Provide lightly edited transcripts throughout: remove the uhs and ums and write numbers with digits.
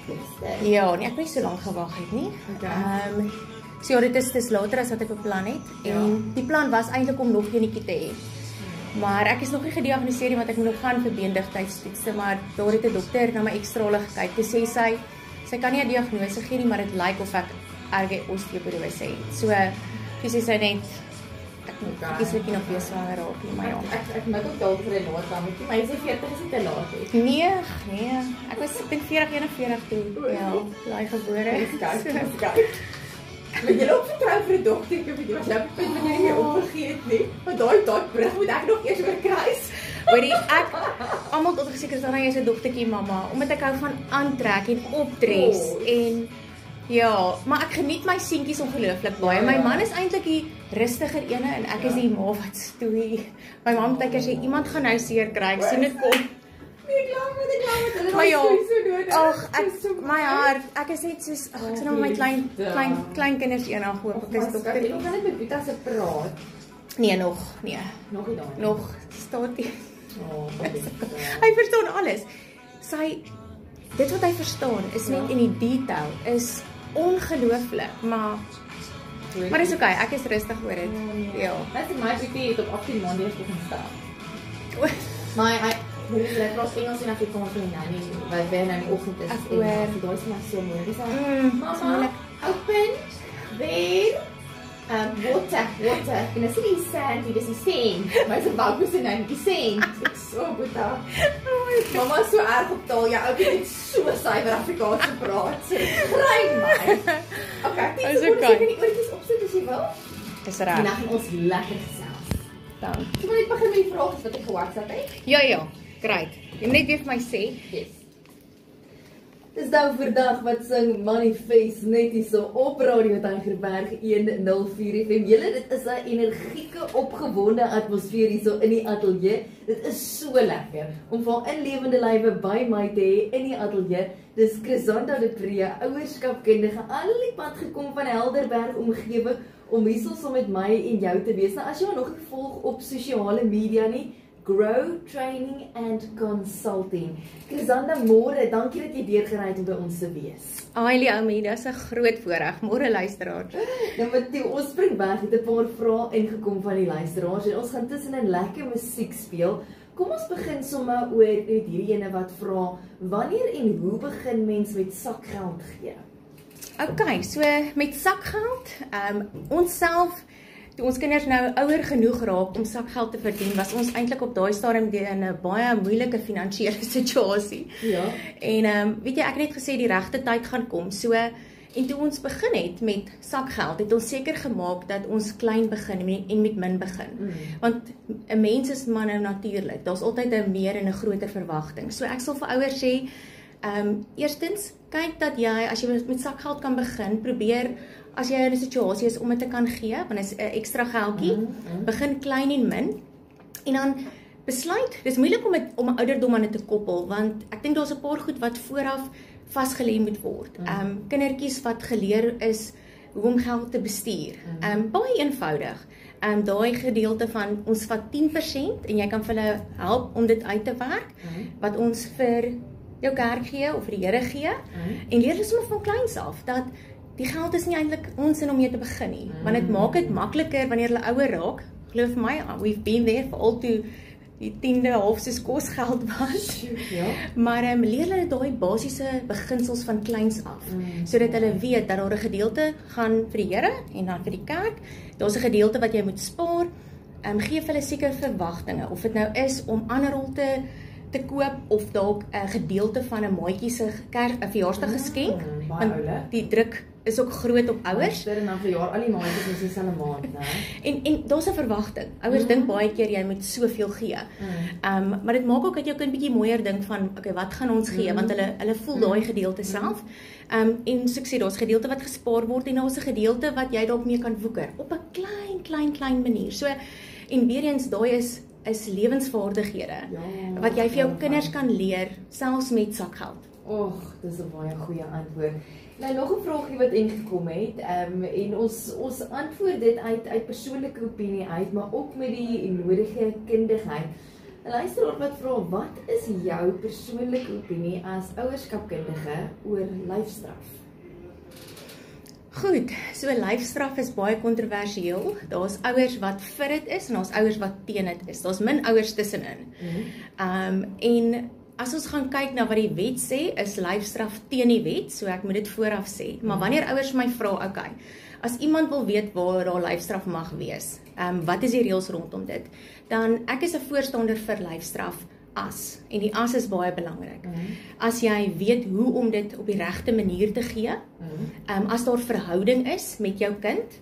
klopste. Ja, nee, ek het nie so lank gewag het nie. Okay. So ja, dit is later as wat ek beplan het. En die plan was eintlik om nog enetjie te hê. Maar ek is nog nie gediagnoseer nie, want ek moet nog gaan vir beendigtheidstoetse, maar daar het 'n dokter na my ekstrale gekyk. Toe sê sy kan nie 'n diagnose gee nie, maar dit lyk of ek erge osteoporose het. So, toe sê sy net ek moet kieslik nog weer swanger raak nie, maar ja. Ek moet ook dalk vir 'n laatkamertjie, maar jy sê 40 is nie te laat nie. Nee. Ek dink 40, 41 toe. Ja, laai gebore. Kyk. Maar jy loop vertrou vir 'n dogtertjie, weet jy, was jy op die punt wanneer jy opgegee het nie? Want daai brug moet ek nog eers oorkruis. Hoorie, almal tot geseker is dan jy's 'n dogtertjie mamma, omdat ek hou van aantrek en opdres en ja, maar ek geniet my seentjies ongelooflik baie. My man is eintlik die rustiger ene en ek is die ma wat stoei. My ma partykeer sê iemand gaan nou seer kry, ek sien dit kom. Nee, klaar met hulle. Maar ja, so nodig. ag, my hart, ek is net soos ek sien nou my klein kinders eendag hoop ek is dogter. Ek gaan net met Pita se praat. Nee, nog nie daar. Nog staat nie. Hy verstaan alles. Dit wat hy verstaan is net in die detail is ongelooflik, maar dis okay, ek is rustig oor dit. Ja. Dit is my Pita het op 18 maande eers begin staan. Maar hy het praat Engels en Afrikaans en Nanny, wat nou in die oggend is. Ek hoor. Daai is maar so mooi. Dis mama, open there. Water. En as die sand, dis die sand. Maar se boukus en die sand. Ek so Boeta. Mama is so erg op taal. Ja, ou het so suiwer Afrikaans gepraat. Sy kry my. Okay, dis okay. Ek kan die oortjies opsit as jy wil. Dis reg. En dan gaan ons lekker gesels. Dan. Jy moet net begin met die vrae wat ek ge-WhatsApp het. Ja. Great. Jy moet net weer vir my sê. Yes. Dis nou vandag wat sing Manifest net hierso op Radio Tygerberg 104 FM. Julle, dit is 'n energieke, opgewonde atmosfeer hierso in die ateljee. Dit is so lekker om van in lewende lywe by my te hê in die ateljee. Dis Chrisanda de Pre, ouerskapkundige, al die pad gekom van Helderberg omgewing om hierso saam met my en jou te wees. Nou as jy nog nie volg op sosiale media nie, Grow Training and Consulting. Chrisanda, môre, dankie dat jy deurgery het om by ons te wees. Ailie Oumi, dis 'n groot voorreg. Môre luisteraars. Nou Matthie, ons spring weg met 'n paar vrae ingekom van die luisteraars en ons gaan tussenin lekker musiek speel. Kom ons begin sommer oor net hierdie ene wat vra, wanneer en hoe begin mens met sakgeld gee? Okay, so met sakgeld, ons self toe ons kinders nou ouer genoeg raak om sakgeld te verdien, was ons eintlik op daai stadium in 'n baie moeilike finansiële situasie. Ja. En weet jy, ek het net gesê die regte tyd gaan kom. So en toe ons begin het met sakgeld, het ons seker gemaak dat ons klein begin en met min begin. Want 'n mens is maar nou natuurlik. Daar's altyd 'n meer en 'n groter verwagting. So ek sal vir ouers sê, eerstens, kyk dat jy as jy met sakgeld kan begin, probeer as jy in 'n situasie is om dit te kan gee, want dit is 'n ekstra geldjie, begin klein en min, en dan besluit, dis moeilik om 'n ouderdom aan dit te koppel, want ek dink daar's 'n paar goed wat vooraf vasgelê moet word. Kindertjies wat geleer is hoe om geld te bestuur. Baie eenvoudig. Daai gedeelte van ons vat 10% en jy kan vir hulle help om dit uit te werk, wat ons vir jou kerk gee of vir die Here gee, en leer hulle sommer van kleins af dat die geld is nie eintlik ons in om mee te begin nie, want dit maak dit makliker wanneer hulle ouer raak. Glo vir my, we've been there for all toe die 10de half soos kosgeld was. Ja. Maar leer hulle daai basiese beginsels van kleins af, sodat hulle weet dat daar 'n gedeelte gaan vir die Here en dan vir die kerk. Daar's 'n gedeelte wat jy moet spaar. Gee vir hulle seker verwagtinge, of dit nou is om ander rol te koop of dalk 'n gedeelte van 'n maatjie se verjaarsdag geskenk, want die druk is ook groot op ouers. En dan verjaar al die maandjies in dieselfde maand, né? En daar's 'n verwagting. Ouers dink baie keer jy moet soveel gee. Maar dit maak ook dat jou kind bietjie mooier dink van, okay, wat gaan ons gee? Want hulle voel daai gedeelte self. En soos ek sê, daar's gedeelte wat gespaar word en daar's 'n gedeelte wat jy dalk mee kan woeker op 'n klein manier. So en weer eens daai is lewensvaardighede wat jy vir jou kinders kan leer, selfs met sakgeld. Dis 'n baie goeie antwoord. Nou nog 'n vraagie wat ingekom het, en ons antwoord dit uit persoonlike opinie uit, maar ook met die nodige kundigheid. 'n luisteraar wat vra, wat is jou persoonlike opinie as ouerskapkundige oor lyfstraf? Goed, so lyfstraf is baie kontroversieel. Daar's ouers wat vir dit is en daar's ouers wat teen dit is. Daar's min ouers tussenin. En as ons gaan kyk na wat die wet sê, is lyfstraf teen die wet, so ek moet dit vooraf sê. Maar wanneer ouers my vra, okay, as iemand wil weet waar daar lyfstraf mag wees, wat is die reëls rondom dit, dan ek is 'n voorstander vir lyfstraf as, en die as is baie belangrik. As jy weet hoe om dit op die regte manier te gee, as daar verhouding is met jou kind,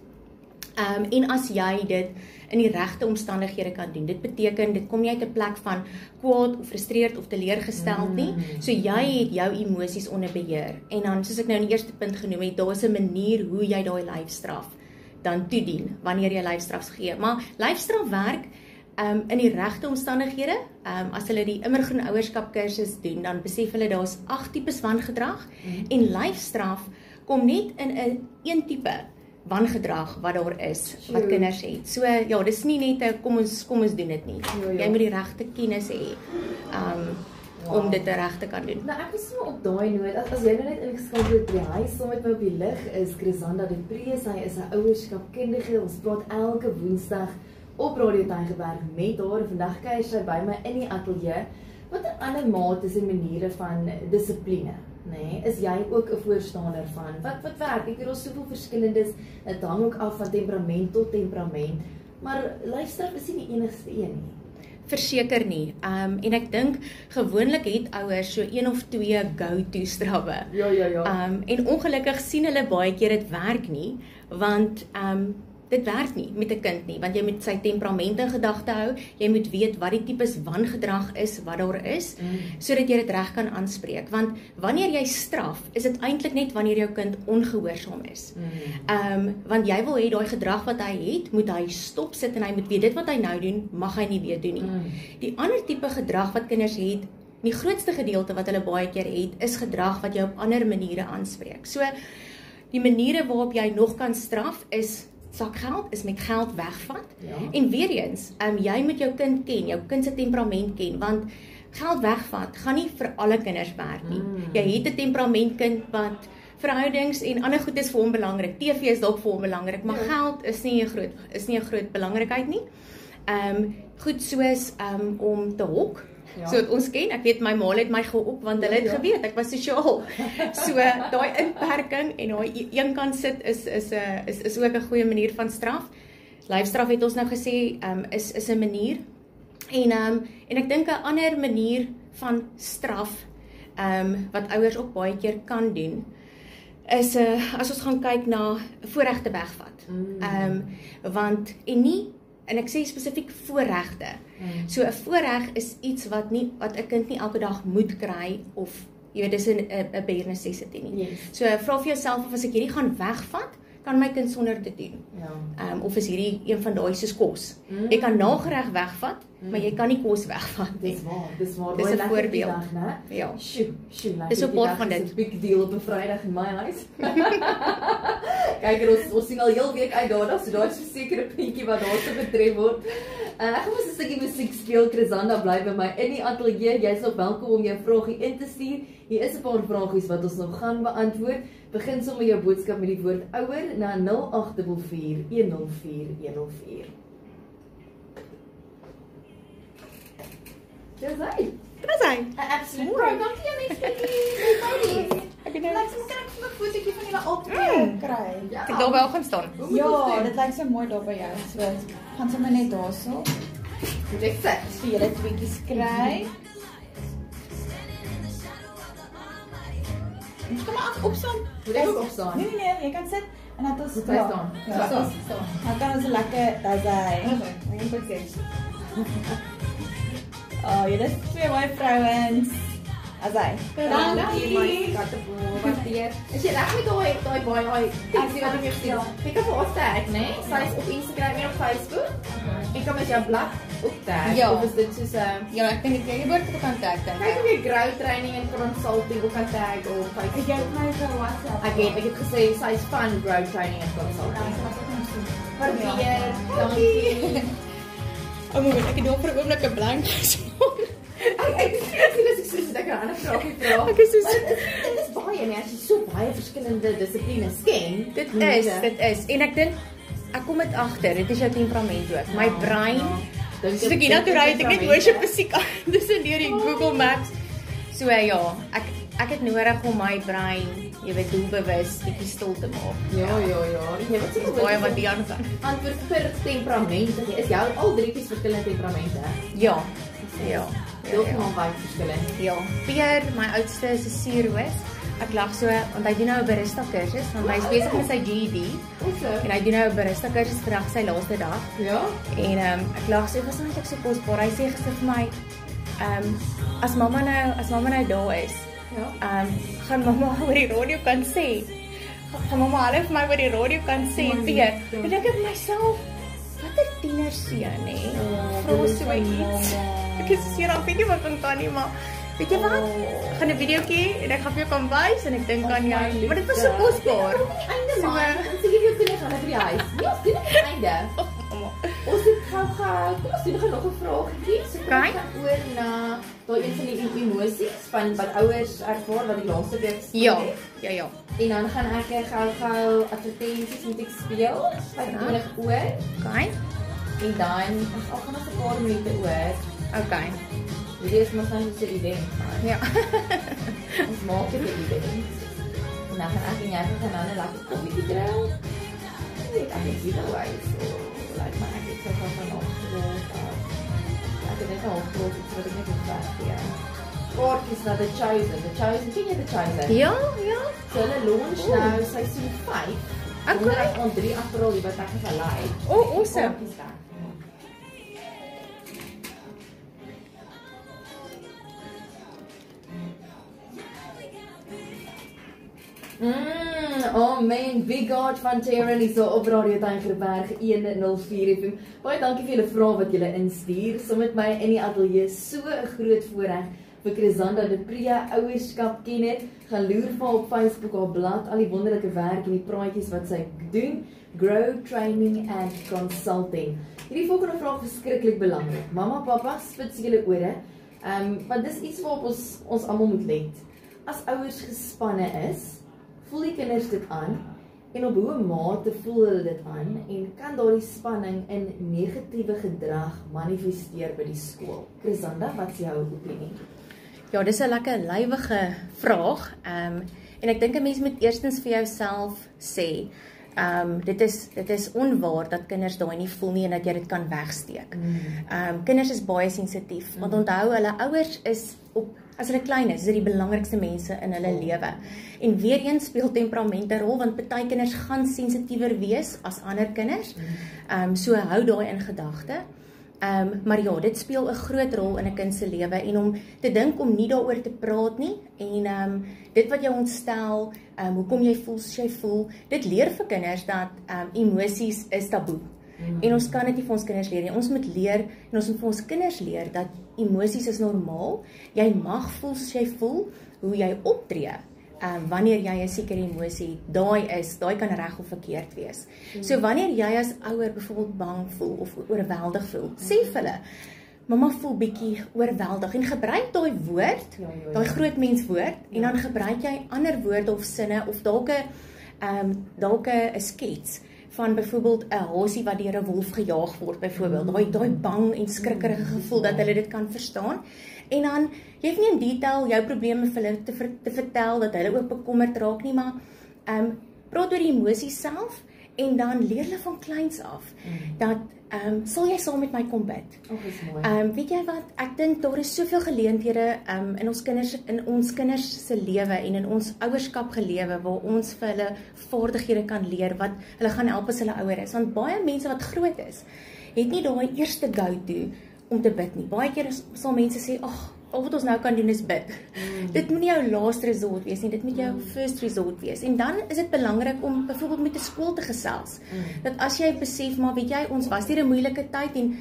en as jy dit in die regte omstandighede kan doen. Dit beteken, dit kom nie uit 'n plek van kwaad of frustreerd of teleurgesteld nie. So jy het jou emosies onder beheer. En dan, soos ek nou in die eerste punt genoem het, daar is 'n manier hoe jy daai lyfstraf dan toedien, wanneer jy lyfstraf gee. Maar lyfstraf werk in die regte omstandighede. As hulle die immergroen ouerskap kursus doen, dan besef hulle daar's 8 tipes wangedrag, en lyfstraf kom net in 'n een tipe wangedrag wat daar is, wat kinders het. So ja, dis nie net 'n kom ons doen dit nie. Jy moet die regte kennis hê om dit reg te kan doen. Nou ek is so op daai noot, as jy nou net ingeskakel het by die huis saam met my op die lig, is Chrisanda de Prees, sy is 'n ouerskapkundige. Ons praat elke Woensdag op Radio Tygerberg met haar. Vandag kuier sy by my in die ateljee. Watter ander mates en maniere van dissipline, nee, is jy ook 'n voorstander van? Wat werk? Ek het al soveel verskillendes. Dit hang ook af van temperament tot temperament, maar lyfstraf is nie die enigste een nie. Verseker nie. En ek dink gewoonlik het ouers so 1 of 2 go-to strawwe. Ja. En ongelukkig sien hulle baie keer dit werk nie, want dit werk nie met 'n kind nie, want jy moet sy temperament in gedagte hou, jy moet weet wat die tipes wangedrag is, wat daar is, sodat jy dit reg kan aanspreek. Want wanneer jy straf, is dit eintlik net wanneer jou kind ongehoorsaam is. Want jy wil hê daai gedrag wat hy het, moet hy stop sit en hy moet weet dit wat hy nou doen, mag hy nie weer doen nie. Die ander tipe gedrag wat kinders het, die grootste gedeelte wat hulle baie keer het, is gedrag wat jy op ander maniere aanspreek. So, die maniere waarop jy nog kan straf is sakgeld, is met geld wegvat. En weer eens, jy moet jou kind ken, jou kind se temperament ken, want geld wegvat gaan nie vir alle kinders werk nie. Jy het 'n temperamentkind wat verhoudings en ander goed is vir hom belangrik. TV is dalk vir hom belangrik, maar geld is nie 'n groot belangrikheid nie. Goed soos om te hok. So ons ken, ek weet my ma het my gehok want hulle het geweet ek was sosiaal. So daai inperking en daai een kant sit is ook 'n goeie manier van straf. Lyfstraf het ons nou gesê is 'n manier. En ek dink 'n ander manier van straf wat ouers ook baie keer kan doen is as ons gaan kyk na voorregte wegvat. Want en ek sê spesifiek voorregte. So 'n voorreg is iets wat 'n kind nie elke dag moet kry of jy weet dis 'n bare necessity nie. So vra vir jouself of as ek hierdie gaan wegvat, kan my kind sonder dit doen. Of is hierdie een van daai soos kos. Jy kan nagereg wegvat, maar jy kan nie kos wegvat nie. Dis waar. Dis 'n voorbeeld. Ja. Dis 'n pot van dit. 'n Big deal op 'n Vrydag in my huis. Kyk, ons sien al heel week uit daar, so daar is 'n sekere puntjie wat daarse betref word. Ek gaan 'n stukkie musiek speel. Chrisanda bly by my in die ateljee. Jy's ook welkom om jou vragie in te stuur. Hier is 'n paar vragies wat ons nog gaan beantwoord. Begin sommer jou boodskap met die woord ouer na 0844 104 104. Dis hy. Absoluut. Dankie aan my vriendie. Ek het nou net so 'n fotootjie van julle albei kry. Ek daar wel gaan staan. Ja, dit lyk so mooi daar by jou. So gaan sommer net daarso. Moet ek sê, vir julle tweetjies kry. Ons kom maar opstaan. Moet ek ook opstaan? Nee, jy kan sit en dan ons staan. Dan kan ons lekker daai. Julle is 2 mooi vrouens. Asai. Dankie my katteboer. Waardeer. Is jy reg met daai baie teksie wat ek jou gestuur het? Ek kan vir ons tag, né? Sy is op Instagram en op Facebook. Ek kan met jou blad op tag. Of is dit soos Ja, ek dink jy moet op kontak dan. kyk of jy grow training en consulting op kan tag op Facebook. Ek het my vir WhatsApp. Ek het gesê sy is van grow training en consulting. Waardeer. Dankie. Ek het nog vir 'n oomblik 'n blank 'n ander vraagie vra. Ek is so Dit is baie, nee, as jy so baie verskillende dissiplines ken. dit is. En ek dink ek kom dit agter. Dit is jou temperament ook. My brein soos ek hiernatoe ry, ek net worship musiek aan. Dis in deur die Google Maps. So ja, ek het nodig om my brein, jy weet, doelbewus bietjie stil te maak. Ja. Jy weet Dis baie wat die aangaan. antwoord per temperament. Is jy al 3 verskillende temperamente? Ja. Heeltemal baie verskillend. Ja, Pierre, my oudste is 'n suurroos. Ek lag so want hy doen nou 'n barista kursus want hy is besig met sy GED Awesome. en hy doen nou 'n barista kursus vandag sy laaste dag. Ja. En ek lag so, was eintlik so kosbaar. Hy sê gister vir my, as mamma nou daar is, gaan mamma oor die radio kan sê. Gaan mamma hulle vir my oor die radio kan sê, Pierre. En dink ek vir myself, watter tienerseun nê? Vra so iets. Ek is seker dan weet jy wat kan nie, maar weet jy wat? Ek gaan 'n videoetjie en ek gaan vir jou kan wys en ek dink aan jou. Maar dit was so kosbaar. Einde man, dan sê jy jou kinders gaan by die huis. Nee, ons doen dit einde. Ons het gou, kom ons doen nog 'n vraagie. So kom ons gaan oor na daai een van die emosies van wat ouers ervaar wat die laaste week Ja. En dan gaan ek gou advertensies met ek speel. 25 oor. Okay. En dan gaan ons 'n paar minute oor. Okay. Dit is mos nou so 'n event. Ja. Ons maak dit 'n event. En dan gaan ek en jy gaan dan 'n lekker koffietjie drink. Ek het hier daai so like my ek het so van op. Ek het net al groot wat ek net gevat hier. Kaartjies na The Chosen. Ken jy The Chosen? Ja. So hulle launch nou seisoen 5. Okay. On 3 April die wat ek gaan live. Oh, awesome. Oh man, Big God van Terran is so op Radio Tygerberg 104 FM. Baie dankie vir julle vrae wat julle instuur. Saam met my in die ateljee, so 'n groot voorreg vir Chrisanda de Pria, ouerskap kenner. Gaan loer vir haar op Facebook, haar blad, al die wonderlike werk en die praatjies wat sy doen. Grow Training and Consulting. Hierdie volgende vraag is verskriklik belangrik. Mamma, pappa, spits julle ore. Want dis iets waarop ons almal moet let. As ouers gespanne is, voel die kinders dit aan en op hoe mate voel hulle dit aan en kan daardie spanning in negatiewe gedrag manifesteer by die skool? Chrisanda, wat is jou opinie? Ja, dis 'n lekker lywige vraag. En ek dink 'n mens moet eerstens vir jouself sê, dit is onwaar dat kinders daai nie voel nie en dat jy dit kan wegsteek. Kinders is baie sensitief, want onthou hulle ouers is as hulle klein is dit die belangrikste mense in hulle lewe. En weer eens speel temperament 'n rol, want party kinders gaan sensitiewer wees as ander kinders. So hou daai in gedagte. Maar ja, dit speel 'n groot rol in 'n kind se lewe en om te dink om nie daaroor te praat nie en dit wat jou ontstel, hoekom jy voel soos jy voel, dit leer vir kinders dat emosies is taboe. En ons kan dit nie vir ons kinders leer nie. Ons moet leer en ons moet vir ons kinders leer dat emosies is normaal. Jy mag voel soos jy voel, hoe jy optree. Wanneer jy 'n sekere emosie, daai kan reg of verkeerd wees. So wanneer jy as ouer byvoorbeeld bang voel of oorweldig voel, sê vir hulle, mamma voel bietjie oorweldig en gebruik daai woord, daai groot mens woord en dan gebruik jy ander woorde of sinne of dalk 'n skets van byvoorbeeld 'n hasie wat deur 'n wolf gejaag word byvoorbeeld. Daai bang en skrikkerige gevoel dat hulle dit kan verstaan. En dan jy hoef nie in detail jou probleme vir hulle te vertel dat hulle ook bekommerd raak nie, maar praat oor die emosies self en dan leer hulle van kleins af dat sal jy saam met my kom bid. Weet jy wat, ek dink daar is soveel geleenthede in ons kinders se lewe en in ons ouerskap gelewe waar ons vir hulle vaardighede kan leer wat hulle gaan help as hulle ouer is, want baie mense wat groot is het nie daai eerste go-to om te bid nie. Baie keer sal mense sê, al wat ons nou kan doen is bid. Dit moet nie jou last resort wees nie, dit moet jou first resort wees. En dan is dit belangrik om byvoorbeeld met 'n skool te gesels. Dat as jy besef, maar weet jy, ons was hier 'n moeilike tyd en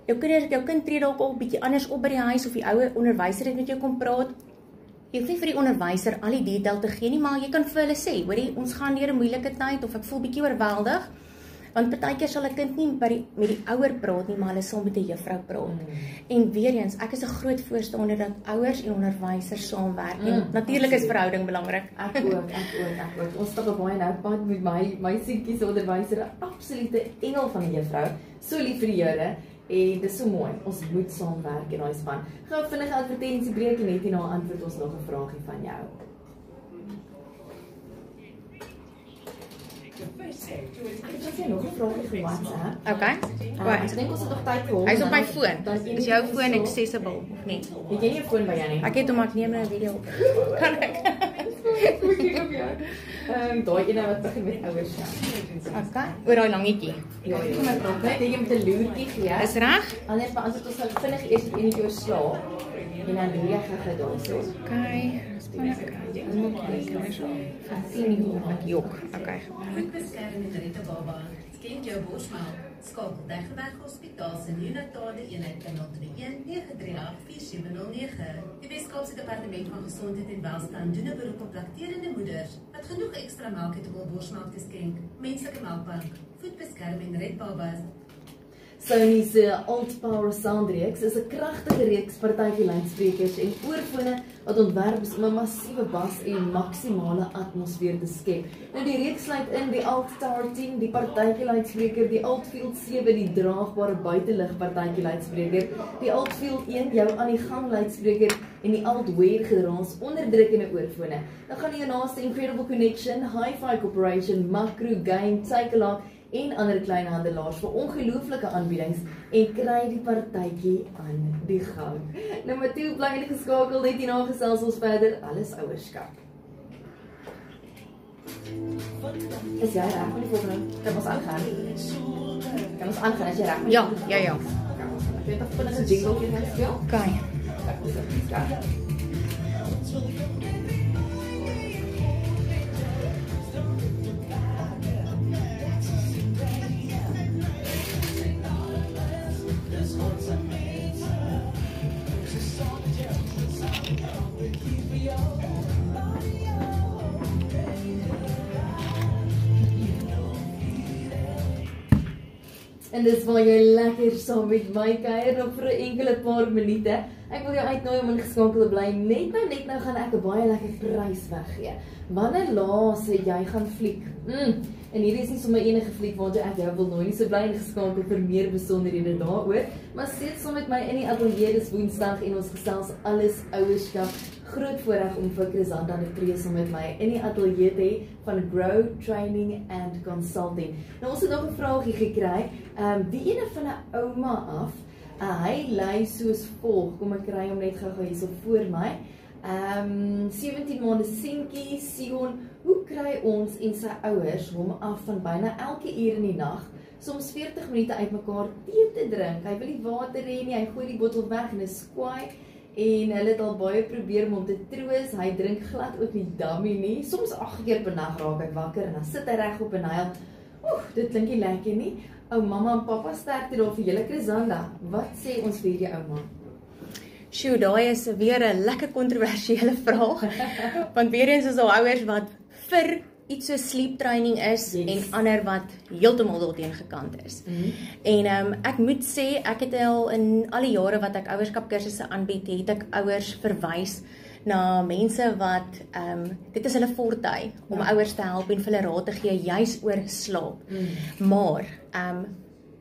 jou kind tree dalk al 'n bietjie anders op by die huis of die ouer onderwyser het met jou kom praat. Jy hoef nie vir die onderwyser al die detail te gee nie, maar jy kan vir hulle sê, hoorie, ons gaan deur 'n moeilike tyd of ek voel bietjie oorweldig. Want partykeer sal 'n kind nie met die ouer praat nie, maar hulle sal met 'n juffrou praat. En weer eens, ek is 'n groot voorstander dat ouers en onderwysers saamwerk. En natuurlik is verhouding belangrik. Ek ook. Ons stap baie nou pad met my seentjie se onderwyser, 'n absolute engel van 'n juffrou. So lief vir die Here. En dis so mooi, ons moet saamwerk in daai span. Gou vinnige advertensiebreek en net hierna antwoord ons nog 'n vraagie van jou. Ek het nog 'n vraagie vir WhatsApp. Okay. Ek dink ons het nog tyd vir hom. Hy's op my foon. Is jou foon accessible of nie? Het jy nie 'n foon by jou nie? Ek het hom, ek neem nou 'n video op. Kan ek? Daai ene wat begin met ouers. Okay. Oor daai langetjie. Ja, kom maar praat net, jy moet 'n loertjie gee. Is reg? Anders beantwoord ons sal vinnig eers die enetjie oor slaap. En dan reag ek daarso. Okay. Jok. Okay. Goed beskerm en red 'n baba. Skenk jou borsmelk. Skakel Deggeberg Hospitaal se neonatale eenheid by 021 938 4709. Die Weskaapse Departement van Gesondheid en Welstand doen 'n beroep op lakterende moeders wat genoeg ekstra melk het om hul borsmelk te skenk. Menslike Melkbank. Voed beskerm en red babas. Sony se Alt Power Soundreeks is 'n kragtige reeks partytjie luidsprekers en oorfone wat ontwerp is om 'n massiewe bas en maksimale atmosfeer te skep. Nou die reeks sluit in die Alt Tower 10, die partytjie luidspreker, die Altfield 7, die draagbare buitelug partytjie luidspreker, die Altfield 1, jou aan die gang luidspreker en die Altware geraas onderdrukkende oorfone. Dan gaan jy naaste Incredible Connection, Hi-Fi Corporation, Macro Game, Takealot en ander klein handelaars vir ongelooflike aanbiedings en kry die partytjie aan die gang. Nou Matthieu bly ingeskakel, net hierna gesels ons verder alles ouerskap. Is jy reg vir die volgende? Kan ons aangaan? Kan ons aangaan as jy reg is? Ja. Ek weet of vinnig 'n jingle gaan speel. Okay. En dis waar jy lekker saam met my kuier nog vir 'n enkele paar minute. Ek wil jou uitnooi om ingeskakel te bly. Net nou gaan ek 'n baie lekker prys weggee. Wanneer laas het jy gaan fliek? En hierdie is nie sommer enige fliek waartoe ek jou wil nooi nie, so bly ingeskakel vir meer besonderhede daaroor. Maar sit saam met my in die ateljee, dis Woensdag en ons gesels alles ouerskap. Groot voorreg om vir Chrisanda de Prees om met my in die ateljee te hê van Grow Training and Consulting. Nou ons het nog 'n vraagie gekry, die ene van 'n ouma af. Hy lei soos volg. Kom ek kry hom net gou hierso voor my. 17 maande seentjie, Sion, hoe kry ons en sy ouers hom af van byna elke uur in die nag, soms 40 minute uitmekaar tee te drink? Hy wil nie water hê nie, hy gooi die bottel weg en is kwaai. En hulle het al baie probeer om hom te troos. Hy drink glad ook nie dummy nie. Soms 8 keer per nag raak hy wakker en dan sit hy regop en hy dit klink nie lekker nie. Ou mamma en pappa sterkte daar vir julle Chrisanda. Wat sê ons vir hierdie ouma? Sjoe, daai is weer 'n lekker kontroversiële vraag. Want weer eens is daar ouers wat vir iets so sleep training is en ander wat heeltemal daarteen gekant is. En ek moet sê, ek het al in al die jare wat ek ouerskap kursusse aanbied, het ek ouers verwys na mense wat dit is hulle forte om ouers te help en vir hulle raad te gee juis oor slaap. Maar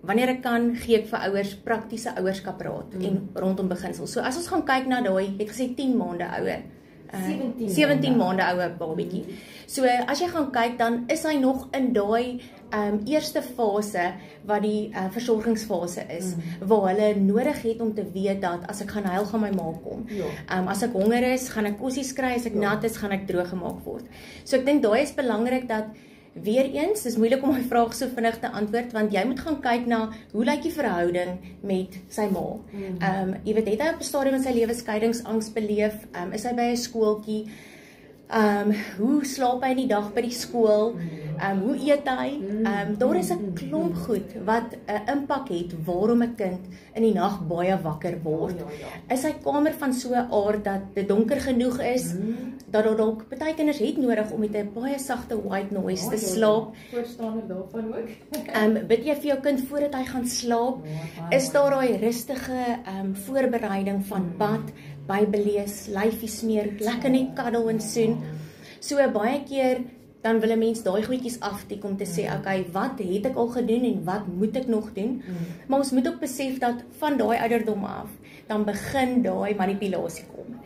wanneer ek kan, gee ek vir ouers praktiese ouerskapraad en rondom beginsels. So as ons gaan kyk na daai, het gesê 10 maande ouer. 17 maande oue babietjie. So as jy gaan kyk, dan is hy nog in daai eerste fase wat die versorgingsfase is, waar hulle nodig het om te weet dat as ek gaan huil, gaan my ma kom. As ek honger is, gaan ek kossies kry, as ek nat is, gaan ek droog gemaak word. So ek dink daai is belangrik dat weer eens, dis moeilik om my vraag so vinnig te antwoord, want jy moet gaan kyk na hoe lyk die verhouding met sy ma. Jy weet, het hy op 'n stadium in sy lewe skeidingsangs beleef, is hy by 'n skooltjie, Hoe slaap hy in die dag by die skool? Hoe eet hy? Daar is 'n klomp goed wat 'n impak het waarom 'n kind in die nag baie wakker word. Is sy kamer van so 'n aard dat dit donker genoeg is, dat daar dalk baie kinders het nodig om met 'n baie sagte white noise te slaap. Voorstander daarvan ook. Bid jy vir jou kind voordat hy gaan slaap? Is daar daai rustige voorbereiding van bad, Bybel lees, lyfie smeer, lekker net cuddle en soen. So baie keer dan wil 'n mens daai goedjies aftik om te sê, okay, wat het ek al gedoen en wat moet ek nog doen? Maar ons moet ook besef dat van daai ouderdom af, dan begin daai manipulasie kom.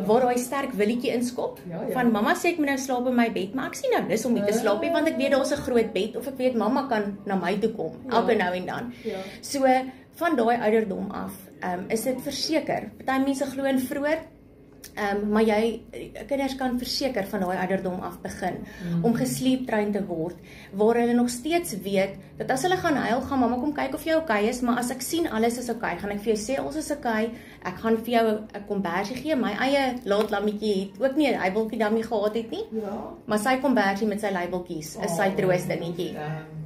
Waar daai sterk willetjie inskop, van mamma sê ek moet nou slaap in my bed, maar ek sien nou lus om nie te slaap nie, want ek weet daar's 'n groot bed, of ek weet mamma kan na my toe kom, elke nou en dan. So, van daai ouderdom af, is dit verseker. Party mense glo in vroeër, maar kinders kan verseker van daai ouderdom af begin om gesleep-train te word, waar hulle nog steeds weet dat as hulle gaan huil, gaan mamma kom kyk of jy okay is, maar as ek sien alles is okay, gaan ek vir jou sê alles is okay, ek gaan vir jou 'n kombersie gee, my eie laatlammetjie het ook nie 'n huiweltjie daarmee gehad het nie, maar sy kombersie met sy labeltjies is sy troostdingetjie.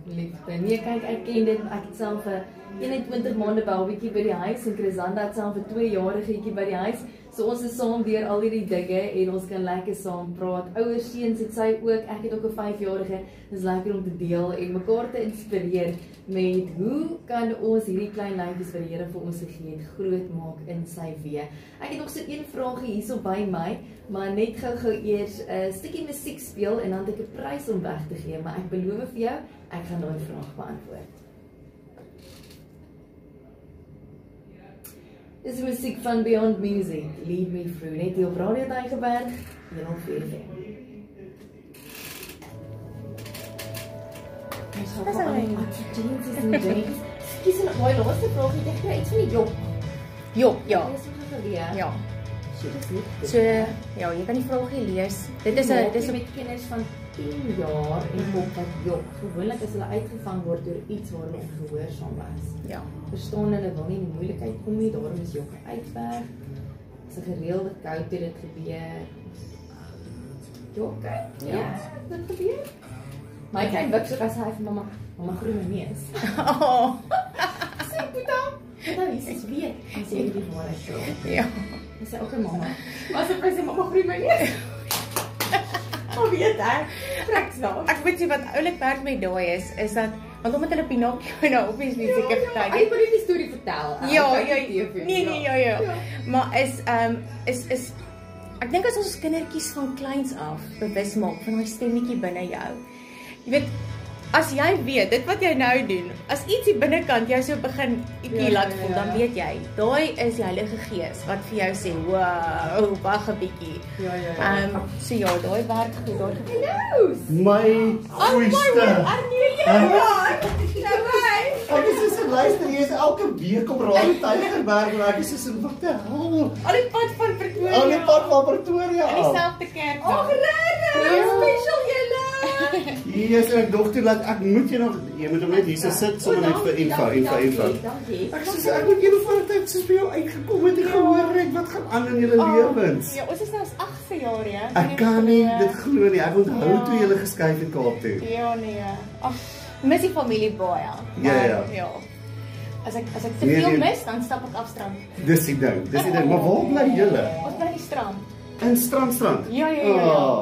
Liefde. Nee, kyk, ek ken dit, ek het self 'n 21 maande babietjie by die huis en Chrisanda het self 'n 2-jarigetjie by die huis. So ons is saam deur al hierdie dinge en ons kan lekker saam praat. Ouer seuns het sy ook, ek het ook 'n 5-jarige. Dis lekker om te deel en mekaar te inspireer met hoe kan ons hierdie klein lyfies wat die Here vir ons gegee het groot maak in sy weë. Ek het nog so een vraagie hierso by my, maar net gou eers 'n stukkie musiek speel en dan het ek 'n prys om weg te gee, maar ek beloof vir jou, ek gaan daai vraag beantwoord. Dis musiek van Beyond Music, Lead Me Through, net hier op Radio Tygerberg, 104 FM. Dis al James. Kies en daai laaste vraag, ek kry iets van die Job. Job, ja. Dis nog geleer. Ja. So, ja, jy kan die vraagie lees. Dit is met kinders van 10 jaar en op wat Job. Gewoonlik as hulle uitgevang word deur iets waar hulle ongehoorsaam was. Ja. Verstaan hulle wil nie in die moeilikheid kom nie, daarom is Job uitwerk. Dis 'n gereelde koud het dit gebeur. Job, ja, dit gebeur. My klein wik so as hy vir mamma groen my neus. Oh. Sê Boeta, dan is dit weer. Hy sê die waarheid so. Ja. Hy sê ook mamma. Maar sy sê mamma groen my neus. Oh, weet ek. Praks nou. Ek weet jy wat oulik werk met daai is dat want omdat hulle Pinocchio nou obviously seker vertel. Ek wil nie die storie vertel. Ja. Maar is ek dink as ons kindertjies van kleins af bewus maak van daai stemmetjie binne jou. Jy weet, as jy weet, dit wat jy nou doen, as iets hier binnekant jou so begin ietjie laat voel, dan weet jy, daai is die Heilige Gees wat vir jou sê, wow, wag 'n bietjie. So ja, daai werk goed, daai my goeieste. Ek is so luister, jy is elke week op Radio Tygerberg en ek is so wat die hel. al die pad van Pretoria. Al die pad van Pretoria. In dieselfde kerk. Ag, regtig, special julle. Yes, en ek dog toe dat ek moet jy moet hom net hier sit sommer net vir info. Dankie. Ek moet julle voor tyd soos by jou uitgekom het en gehoor het wat gaan aan in julle lewens. Ja, ons is nou ons 8ste jaar, ja. Ek kan nie dit glo nie. Ek onthou toe julle geskuif het Kaap toe. Ja, nee. Ag, mis die familie baie. Ja. As ek te veel mis, dan stap ek af strand. Dis die ding. Maar waar bly julle? Ons bly die strand. In Strand. Ja.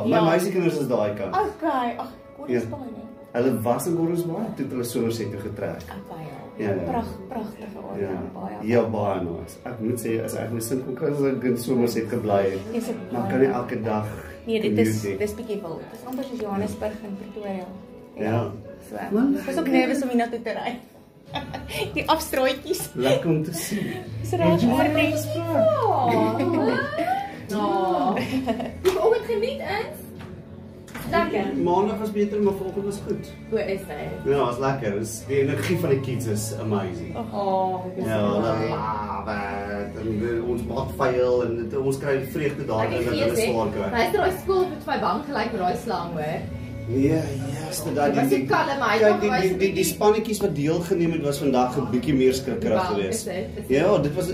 My meisiekinders is daai kant. Okay, ag, Gordons Bay nie. Hulle was in Gordons Bay toe hulle Somerset toe getrek. Ja. Pragtige area, baie. Ja, baie nice. Ek moet sê as ek my sin kon kry as ek in Somerset gebly het. Maar kan nie elke dag. Nee, dit is bietjie wild. Dit is amper soos Johannesburg en Pretoria. Ja. So. Dis ook nervus om hiernatoe te ry. Die afstraaitjies. Lekker om te sien. Is reg maar net. Ja. Ek het ooit geniet is. Lekker. Maandag was beter, maar vanoggend was goed. Hoe is hy? Ja, was lekker. Die energie van die kids is amazing. Ja, ons maak vuil en ons kry vreugde daarin dat hulle swaar kry. Hy het daai skool met my bank gelyk met daai slang hoor. Nee, die spannetjies wat deelgeneem het was vandag 'n bietjie meer skrikkerig geweest. Ja, dit was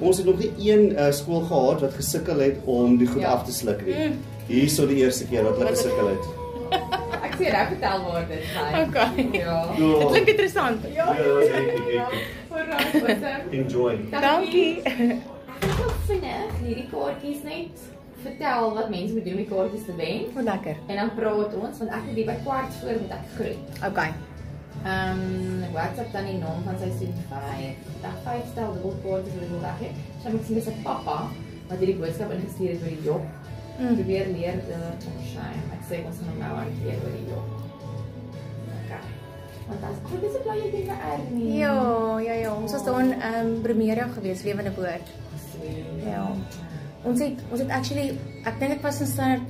ons het nog nie een skool gehad wat gesukkel het om die goed af te sluk nie. Hier is so die eerste keer wat hulle gesukkel het. Ek sê reg vertel waar dit bly. Okay. Ja. Dit klink interessant. Ja, ek. Alright, awesome. Enjoy. Dankie. Ek het ook vinnig hierdie kaartjies net vertel wat mense moet doen om die kaartjies te wen. Wat lekker. En dan praat ons, want ek het die by kwart voor moet ek groet. Okay. WhatsApp dan die naam van seisoen 5. Dan 5 stel dubbelkaartjies wat ek wil weg hê. So moet sien dis 'n pappa wat hierdie boodskap ingestuur het oor die job. Probeer leer shame. Ek sê ons gaan hom nou aankeer oor die job. Okay. Want dit is 'n baie ding vir Ernie. Ja, ons was daar in Bremeria gewees, Lewende Woord. Ja. Ons het actually, ek dink ek was in standaard,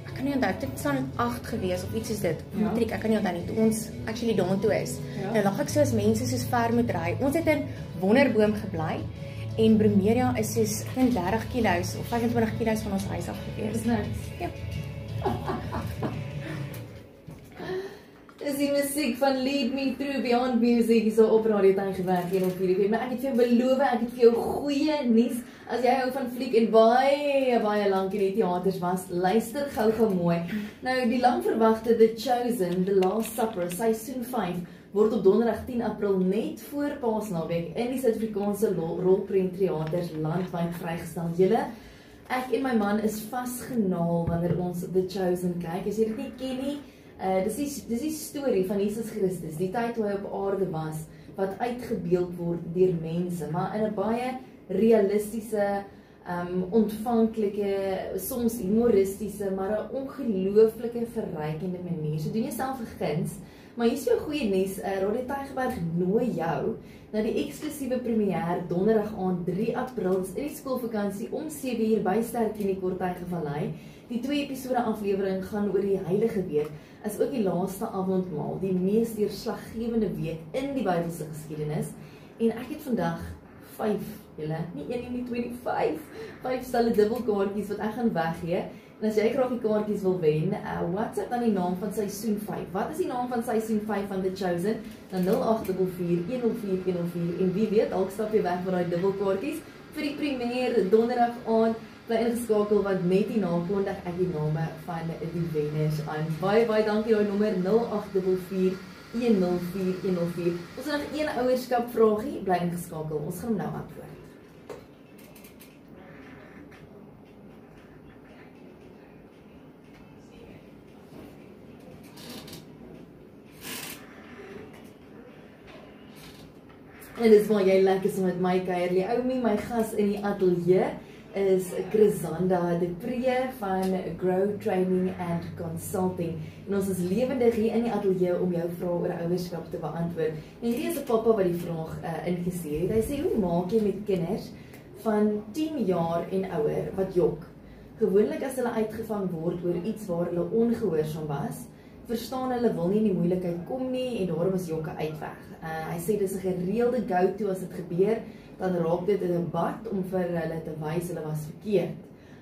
ek kan nie onthou, ek dink standaard 8 gewees of iets is dit. Matriek, ek kan nie onthou nie. Toe ons actually daartoe is. Nou lag ek so as mense soos ver moet ry. Ons het in Wonderboom gebly. En Bremeria is soos, ek dink 30 kilo's of 25 kilo's van ons huis af gewees. Dis niks. Ja. Dis die musiek van Lead Me Through Beyond Music hier so op Radio Tygerberg 104. Maar ek het vir jou beloof, ek het vir jou goeie nuus. As jy hou van fliek en baie lank in die teaters was, luister gou mooi. Nou die lang verwagte The Chosen, The Last Supper, seisoen 5 word op donderdag 10 April net voor Paasnaweek in die Suid-Afrikaanse rolprentteaters landwyd vrygestel. Julle, ek en my man is vasgenaal wanneer ons The Chosen kyk. As jy dit nie ken nie, dis die storie van Jesus Christus, die tyd toe hy op aarde was, wat uitgebeeld word deur mense, maar in 'n baie realistiese, ontvanklike, soms humoristiese, maar 'n ongelooflike verrykende manier. So doen jouself 'n guns. Maar hier is jou goeie nuus, Radio Tygerberg nooi jou na die eksklusiewe première donderdag aand 3 April in die skoolvakansie om 7 uur by Sterkliniek Korttygervallei. Die 2 episode aflewering gaan oor die Heilige Week, as ook die laaste avondmaal, die mees deurslaggewende week in die Bybelse geskiedenis. En ek het vandag 5, julle, nie 1 nie, 2 nie, 5 stelle dubbelkaartjies wat ek gaan weggee. En as jy graag die kaartjies wil wen, WhatsApp dan die naam van seisoen 5. Wat is die naam van seisoen 5 van The Chosen? Dan 0844104104 en wie weet, dalk stap jy weg vir daai dubbelkaartjies vir die premiere donderdag aand. Bly ingeskakel want net hierna kondig ek die name van die wenners aan. Baie dankie daai nommer 0844104104. Ons het nog een ouerskap vragie, bly ingeskakel. Ons gaan hom nou antwoord. En dis waar jy lekker so met my kuier. Oumi, my gas in die ateljee is Chrisanda de Pre van Grow Training and Consulting. En ons is lewendig hier in die ateljee om jou vrae oor ouerskap te beantwoord. En hier is 'n pappa wat die vraag ingestuur het. Hy sê, hoe maak jy met kinders van 10 jaar en ouer wat jok? Gewoonlik as hulle uitgevang word oor iets waar hulle ongehoorsaam was, verstaan hulle wil nie in die moeilikheid kom nie en daarom is jokke uitweg. Hy sê dis 'n gereelde go-to as dit gebeur, dan raak dit 'n debat om vir hulle te wys hulle was verkeerd.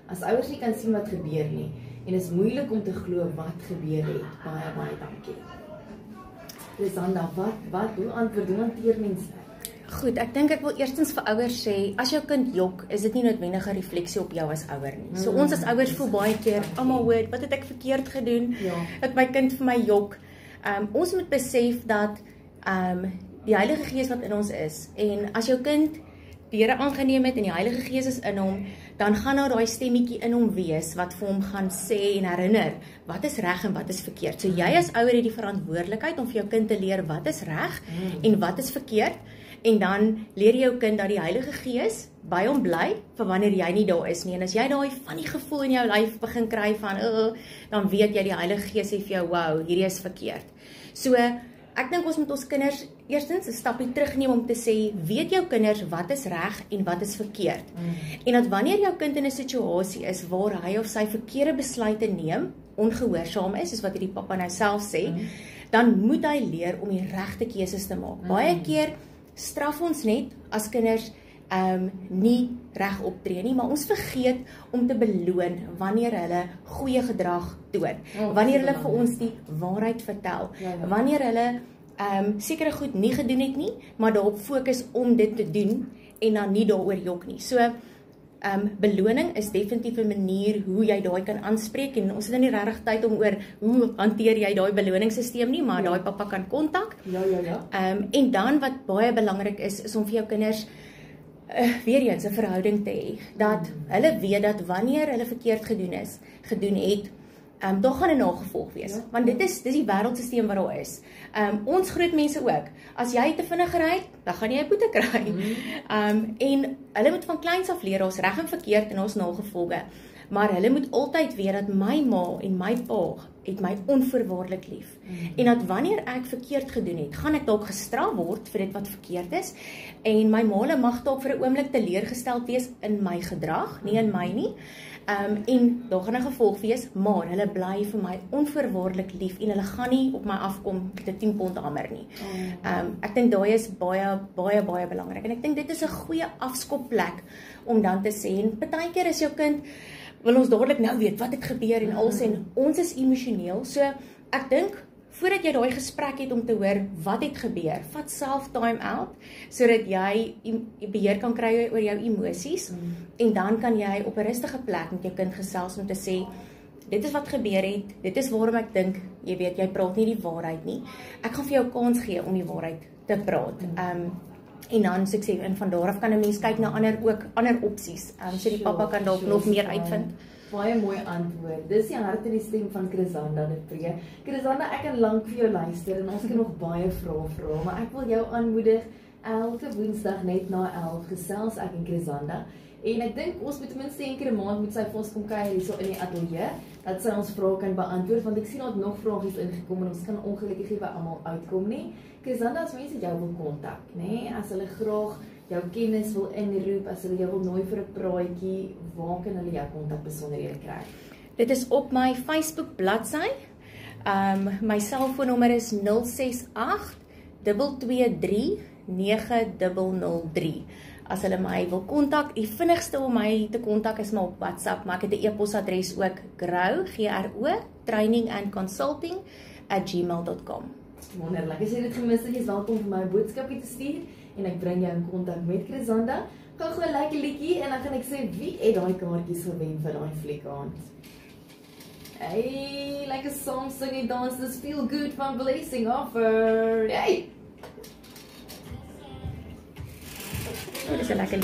As ouers nie kan sien wat gebeur nie en is moeilik om te glo wat gebeur het. Baie dankie. Lisanda, hoe hanteer mense? Goed, ek dink ek wil eerstens vir ouers sê, as jou kind jok, is dit nie noodwendig 'n refleksie op jou as ouer nie. So ons as ouers voel baie keer, almal hoor, wat het ek verkeerd gedoen? Dat my kind vir my jok. Ons moet besef dat die Heilige Gees wat in ons is, en as jou kind die Here aangeneem het en die Heilige Gees is in hom, dan gaan daar daai stemmetjie in hom wees wat vir hom gaan sê en herinner wat is reg en wat is verkeerd. So jy as ouer het die verantwoordelikheid om vir jou kind te leer wat is reg en wat is verkeerd. En dan leer jy jou kind dat die Heilige Gees by hom bly vir wanneer jy nie daar is nie. En as jy daai van die gevoel in jou lyf begin kry van dan weet jy die Heilige Gees sê vir jou, wow, hierdie is verkeerd. So ek dink ons moet ons kinders eerstens 'n stapie terugneem om te sê, weet jou kinders wat is reg en wat is verkeerd. En dat wanneer jou kind in 'n situasie is waar hy of sy verkeerde besluite neem, ongehoorsaam is, soos wat hierdie pappa nou self sê, dan moet hy leer om die regte keuses te maak. Baie keer straf ons net as kinders nie reg optree nie, maar ons vergeet om te beloon wanneer hulle goeie gedrag toon, wanneer hulle vir ons die waarheid vertel, wanneer hulle sekere goed nie gedoen het nie, maar daarop fokus om dit te doen en dan nie daaroor jok nie. So beloning is definitief 'n manier hoe jy daai kan aanspreek en ons het nou nie regtig tyd om oor hoe hanteer jy daai beloningssisteem nie, maar daai pappa kan kontak. Ja. En dan wat baie belangrik is om vir jou kinders weer eens 'n verhouding te hê, dat hulle weet dat wanneer hulle verkeerd gedoen het, daar gaan 'n nagevolg wees, want dis die wêreldsisteem wat daar is. Ons groot mense ook, as jy te vinnig ry, dan gaan jy 'n boete kry. En hulle moet van kleins af leer, ons reg en verkeerd en ons nagevolge, maar hulle moet altyd weet dat my ma en my pa het my onvoorwaardelik lief. En dat wanneer ek verkeerd gedoen het, gaan ek dalk gestraf word vir dit wat verkeerd is, en my ma mag dalk vir 'n oomblik teleurgesteld wees in my gedrag, nie in my nie. En daar gaan 'n gevolg wees, maar hulle bly vir my onvoorwaardelik lief en hulle gaan nie op my afkom met 'n 10 pond hamer nie. Ek dink daai is baie belangrik en ek dink dit is 'n goeie afskopplek om dan te sê, en partykeer is jou kind wil ons dadelik nou weet wat het gebeur en alles, en ons is emosioneel, so ek dink voordat jy daai gesprek het om te hoor wat het gebeur, vat self time out, sodat jy beheer kan kry oor jou emosies, en dan kan jy op 'n rustige plek met jou kind gesels om te sê, dit is wat gebeur het, dit is waarom ek dink, jy weet, jy praat nie die waarheid nie, ek gaan vir jou kans gee om die waarheid te praat. En dan, soos ek sê, en van daar af kan 'n mens kyk na ander opsies, so die pappa kan dalk nog meer uitvind. Baie mooi antwoord. Dis die hart en die stem van Chrisanda de Pre. Chrisanda, ek kan lank vir jou luister en ons kan nog baie vrae vra, maar ek wil jou aanmoedig, elke Woensdag net na 11 gesels ek en Chrisanda. En ek dink ons moet ten minste een keer 'n maand met sy vir ons kom kuier hierso in die ateljee, dat sy ons vrae kan beantwoord, want ek sien daar nog vragies ingekom en ons kan ongelukkig nie by almal uitkom nie. Chrisanda, as mense jou wil kontak, nê, as hulle graag jou kennis wil inroep, as hulle jou wil nooi vir 'n praatjie, waar kan hulle jou kontakbesonderhede kry? Dit is op my Facebook bladsy. My selfoonnommer is 068 223 9003. As hulle my wil kontak, die vinnigste om my te kontak is maar op WhatsApp, maar ek het 'n e-posadres ook, training&consulting@gmail.com. Wonderlik. As jy dit gemis het, jy's welkom vir my 'n boodskapie te stuur en ek bring jou in kontak met Chrisanda. Gaan gou 'n lekker liedjie en dan gaan ek sê wie het daai kaartjies gewen vir daai fliekaand. Hey, like a song singing dances feel good van Blessing Offer. Hey. Dis 'n lekker